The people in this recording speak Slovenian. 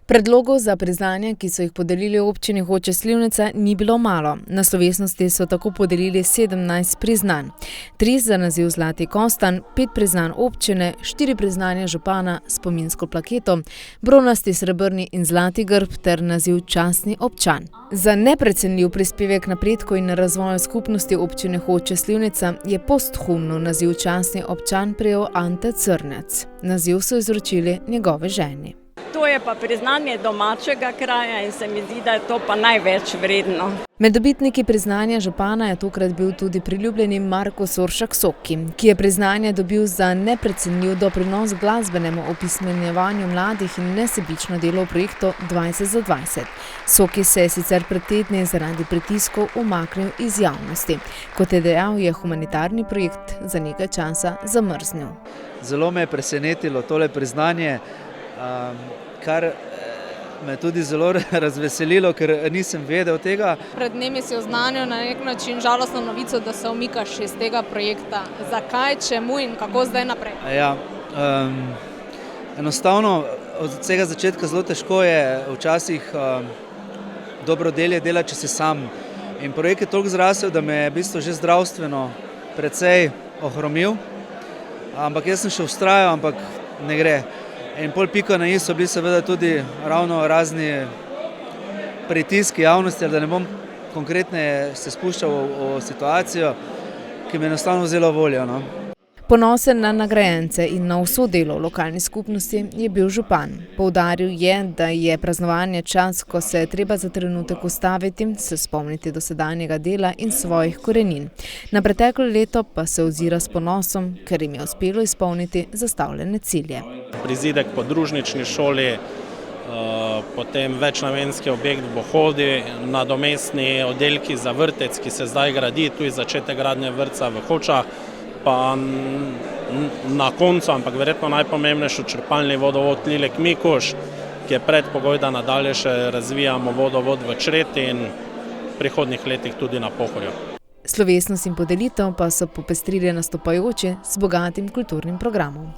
Predlogov za priznanja, ki so jih podelili občini Hoče - Slivnica, ni bilo malo. Na slovesnosti so tako podelili 17 priznanj. 3 za naziv Zlati kostanj, 5 priznanj občine, 4 priznanja župana, spominsko plaketo, bronasti, srebrni in zlati grb ter naziv častni občan. Za neprecenljiv prispevek napredku in razvoju skupnosti občine Hoče - Slivnica je posthumno naziv častni občan prejel Ante Crnec. Naziv so izročili njegove ženi. To je pa priznanje domačega kraja in se mi zdi, da je to pa največ vredno. Med dobitniki priznanja župana je tokrat bil tudi priljubljeni Marko Soršak Soki, ki je priznanje dobil za neprecenljiv doprinos glasbenemu opismenjevanju mladih in nesebično delo v projektu 20 za 20. Soki se je sicer pred tedni zaradi pritiskov umaknil iz javnosti. Kot je dejal, je humanitarni projekt za nekaj časa zamrznil. Zelo me je presenetilo tole priznanje, kar me tudi zelo razveselilo, ker nisem vedel tega. Pred dnevi si oznanil na nek način žalostno novico, da se umikaš iz tega projekta. Zakaj, čemu in kako zdaj naprej? Ja, enostavno od vsega začetka zelo težko je včasih dobro delje delati, če si sam. In projekt je toliko zrasel, da me je v bistvu že zdravstveno precej ohromil. Ampak jaz sem še vztrajal, ampak ne gre. In pol pika na i so bili seveda tudi ravno razni pritiski javnosti, da ne bom konkretneje se spuščal v situacijo, ki mi je enostavno vzelo voljo. Ponosen na nagrajence in na vso delo v lokalni skupnosti je bil župan. Poudaril je, da je praznovanje čas, ko se je treba za trenutek ustaviti, se spomniti dosedanjega dela in svojih korenin. Na preteklo leto pa se ozira s ponosom, ker jim je uspelo izpolniti zastavljene cilje. Prizidek podružnični šoli, potem večnamenski objekt v Bohodi, nadomestni oddelki za vrtec, ki se zdaj gradi, tu je začetek gradnje vrtca v Hočah, pa na koncu, ampak verjetno najpomembnejši črpalni vodovod Lilek Mikuš, ki je predpogoj, da nadalje še razvijamo vodovod v Čreti in v prihodnjih letih tudi na Pohorju. Slovesnost in podelitev pa so popestrili nastopajoči z bogatim kulturnim programom.